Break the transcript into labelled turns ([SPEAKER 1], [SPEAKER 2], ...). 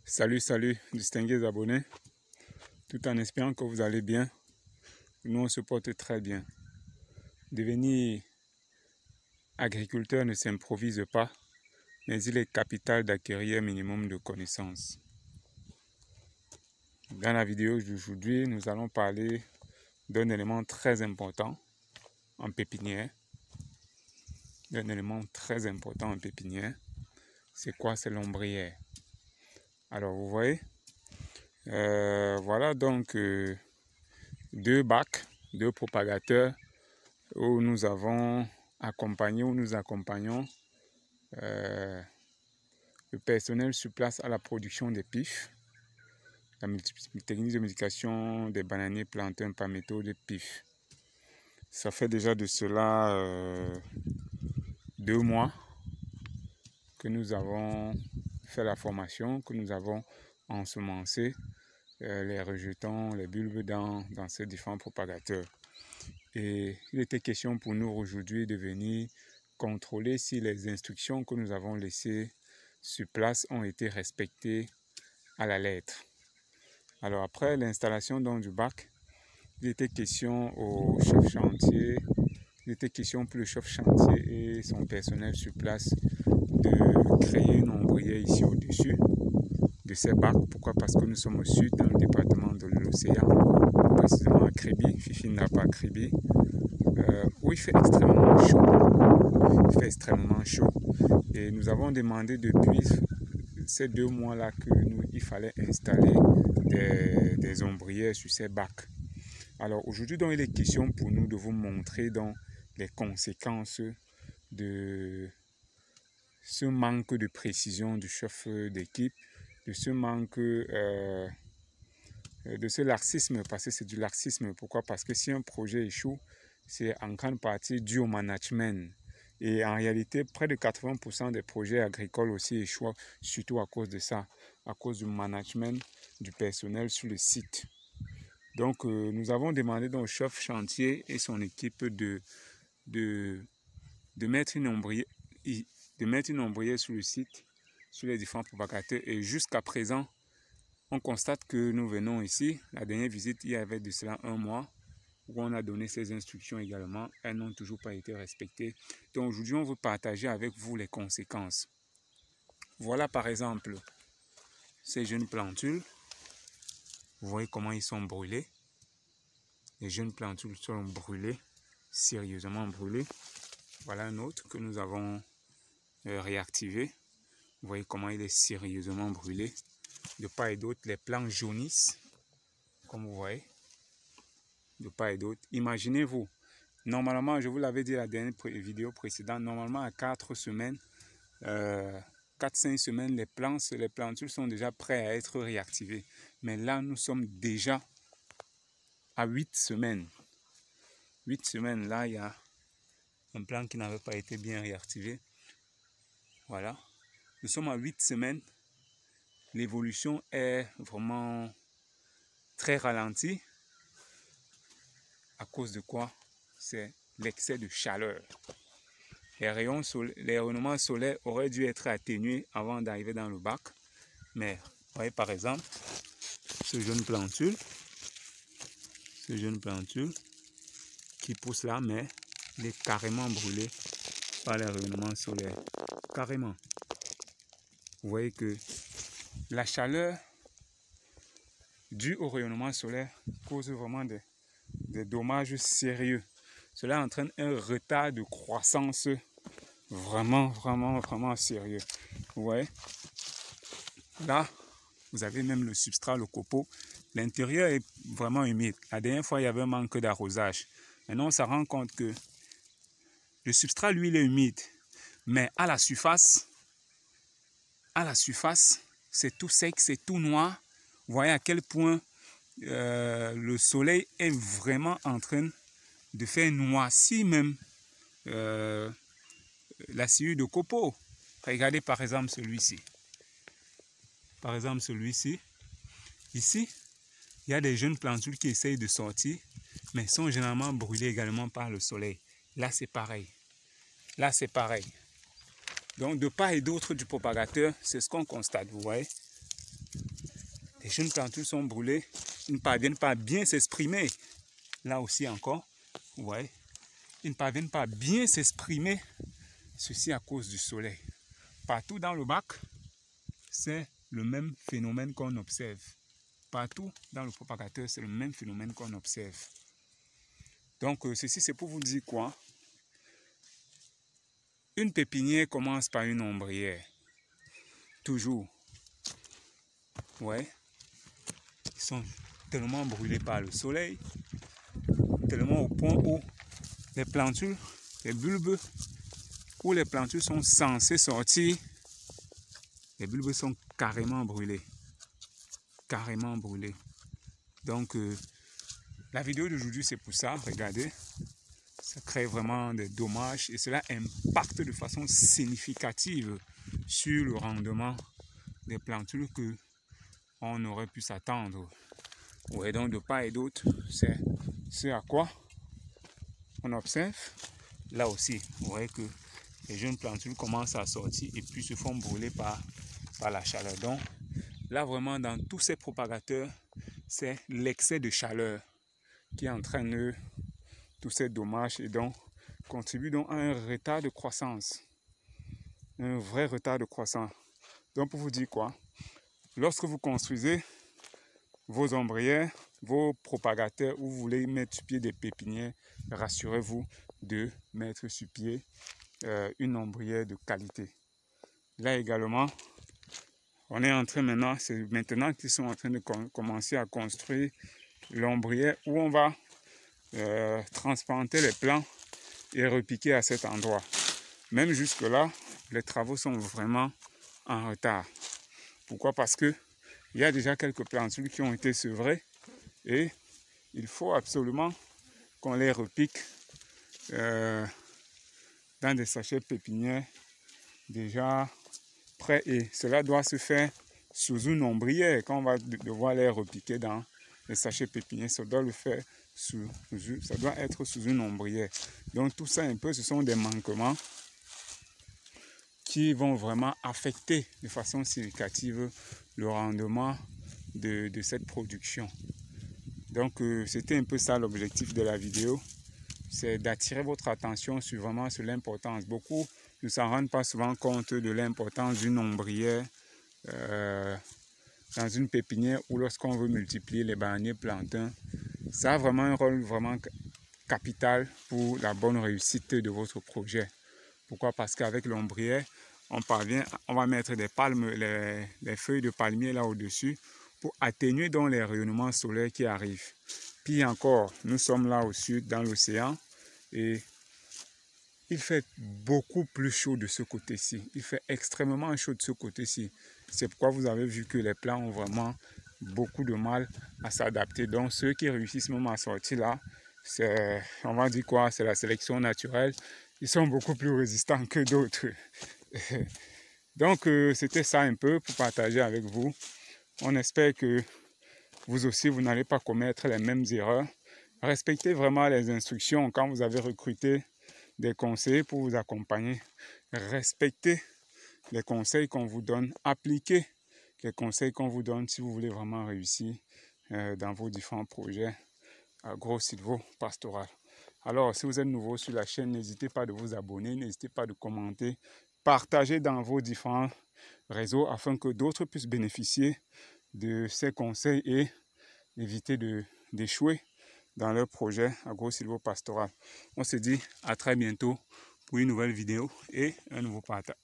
[SPEAKER 1] Salut, distingués abonnés, tout en espérant que vous allez bien. Nous, on se porte très bien. Devenir agriculteur ne s'improvise pas, mais il est capital d'acquérir un minimum de connaissances. Dans la vidéo d'aujourd'hui, nous allons parler d'un élément très important en pépinière. C'est quoi? C'est l'ombrière. Alors, vous voyez, voilà donc deux bacs, deux propagateurs où nous accompagnons le personnel sur place à la production des PIF, la technique de multiplication des bananiers plantains par méthode PIF. Ça fait déjà de cela 2 mois que nous avons fait la formation, que nous avons ensemencé les rejetons, les bulbes dans ces différents propagateurs. Et il était question pour nous aujourd'hui de venir contrôler si les instructions que nous avons laissées sur place ont été respectées à la lettre. Alors après l'installation du bac, il était question au chef chantier, pour le chef chantier et son personnel sur place de créer une ombrière ici au-dessus de ces bacs. Pourquoi? Parce que nous sommes au sud, dans le département de l'Océan, précisément à Kribi, Fifi n'a pas Kribi, où il fait extrêmement chaud. Et nous avons demandé depuis ces 2 mois-là qu'il fallait installer des ombrières sur ces bacs. Alors aujourd'hui, il est question pour nous de vous montrer les conséquences de ce manque de précision du chef d'équipe, de ce manque, de ce laxisme, parce que c'est du laxisme. Pourquoi? Parce que si un projet échoue, c'est en grande partie dû au management. Et en réalité, près de 80% des projets agricoles aussi échouent, surtout à cause de ça, à cause du management du personnel sur le site. Donc, nous avons demandé au chef chantier et son équipe de mettre une ombrière sur le site, sur les différents propagateurs. Et jusqu'à présent, on constate que nous venons ici. La dernière visite, il y avait de cela 1 mois, où on a donné ces instructions également. Elles n'ont toujours pas été respectées. Donc aujourd'hui, on veut partager avec vous les conséquences. Voilà par exemple ces jeunes plantules. Vous voyez comment ils sont brûlés. Les jeunes plantules sont brûlées, sérieusement brûlées. Voilà un autre que nous avons réactivé. Vous voyez comment il est sérieusement brûlé. De part et d'autre, les plants jaunissent, comme vous voyez. De part et d'autre. Imaginez-vous, normalement, je vous l'avais dit à la dernière vidéo précédente, normalement à 4 semaines, 4-5 semaines, les plantules sont déjà prêts à être réactivées. Mais là, nous sommes déjà à 8 semaines. 8 semaines, là, il y a un plant qui n'avait pas été bien réactivé. Voilà. Nous sommes à 8 semaines. L'évolution est vraiment très ralentie. À cause de quoi? C'est l'excès de chaleur. Les rayonnements solaires auraient dû être atténués avant d'arriver dans le bac. Mais, vous voyez par exemple, ce jeune plantule qui pousse là, mais il est carrément brûlé par les rayonnements solaires. Carrément. Vous voyez que la chaleur due au rayonnement solaire cause vraiment des dommages sérieux. Cela entraîne un retard de croissance vraiment sérieux. Vous voyez? Là, vous avez même le substrat, le copeau. L'intérieur est vraiment humide. La dernière fois, il y avait un manque d'arrosage. Maintenant, on se rend compte que le substrat, lui, il est humide. Mais à la surface, c'est tout sec, c'est tout noir. Vous voyez à quel point le soleil est vraiment en train de faire noircir même la sciure de copeaux. Regardez par exemple celui-ci. Ici, il y a des jeunes plantules qui essayent de sortir, mais sont généralement brûlées également par le soleil. Là, c'est pareil. Donc, de part et d'autre du propagateur, c'est ce qu'on constate, vous voyez. Les jeunes plantules sont brûlées, ils ne parviennent pas à bien s'exprimer. Là aussi encore, vous voyez, ils ne parviennent pas à bien s'exprimer. Ceci à cause du soleil. Partout dans le bac, c'est le même phénomène qu'on observe. Partout dans le propagateur, c'est le même phénomène qu'on observe. Donc, ceci, c'est pour vous dire quoi? Une pépinière commence par une ombrière. Toujours. Ouais. Ils sont tellement brûlés par le soleil, tellement au point où les plantules, les bulbes, où les plantules sont censées sortir, les bulbes sont carrément brûlés. Carrément brûlés. Donc, la vidéo d'aujourd'hui, c'est pour ça. Regardez. Ça crée vraiment des dommages et cela impacte de façon significative sur le rendement des plantules que on aurait pu s'attendre. Ouais, donc de part et d'autre, c'est ce à quoi on observe. Là aussi, vous voyez que les jeunes plantules commencent à sortir et puis se font brûler par la chaleur. Donc là, vraiment, dans tous ces propagateurs, c'est l'excès de chaleur qui entraîne tous ces dommages et donc contribue donc à un retard de croissance. Un vrai retard de croissance. Donc pour vous dire quoi, lorsque vous construisez vos ombrières, vos propagateurs, où vous voulez mettre sur pied des pépinières, rassurez-vous de mettre sur pied une ombrière de qualité. Là également, on est en train maintenant, c'est maintenant qu'ils sont en train de commencer à construire l'ombrière où on va transplanter les plants et repiquer à cet endroit. Même jusque là, les travaux sont vraiment en retard. Pourquoi? Parce que il y a déjà quelques plantules qui ont été sevrées et il faut absolument qu'on les repique dans des sachets pépinières déjà prêts et cela doit se faire sous une ombrière. Quand on va devoir les repiquer dans les sachets pépinières, ça doit le faire ça doit être sous une ombrière. Donc tout ça un peu, ce sont des manquements qui vont vraiment affecter de façon significative le rendement de cette production. Donc c'était un peu ça l'objectif de la vidéo, c'est d'attirer votre attention sur vraiment sur l'importance. Beaucoup ne s'en rendent pas souvent compte de l'importance d'une ombrière dans une pépinière ou lorsqu'on veut multiplier les bananiers plantains. Ça a vraiment un rôle vraiment capital pour la bonne réussite de votre projet. Pourquoi? Parce qu'avec l'ombrière, on va mettre des palmes, les feuilles de palmier là au-dessus pour atténuer donc les rayonnements solaires qui arrivent. Puis encore, nous sommes là au sud, dans l'océan, et il fait beaucoup plus chaud de ce côté-ci. Il fait extrêmement chaud de ce côté-ci. C'est pourquoi vous avez vu que les plants ont vraiment beaucoup de mal à s'adapter. Donc ceux qui réussissent même à sortir là, c'est, on va dire quoi, c'est la sélection naturelle. Ils sont beaucoup plus résistants que d'autres. Donc c'était ça un peu pour partager avec vous. On espère que vous aussi, vous n'allez pas commettre les mêmes erreurs. Respectez vraiment les instructions quand vous avez recruté des conseillers pour vous accompagner. Respectez les conseils qu'on vous donne. Appliquez les conseils qu'on vous donne si vous voulez vraiment réussir dans vos différents projets agro-sylvo-pastoral. Alors, si vous êtes nouveau sur la chaîne, n'hésitez pas de vous abonner, n'hésitez pas de commenter, partager dans vos différents réseaux afin que d'autres puissent bénéficier de ces conseils et éviter d'échouer dans leur projet agro-sylvo-pastoral. On se dit à très bientôt pour une nouvelle vidéo et un nouveau partage.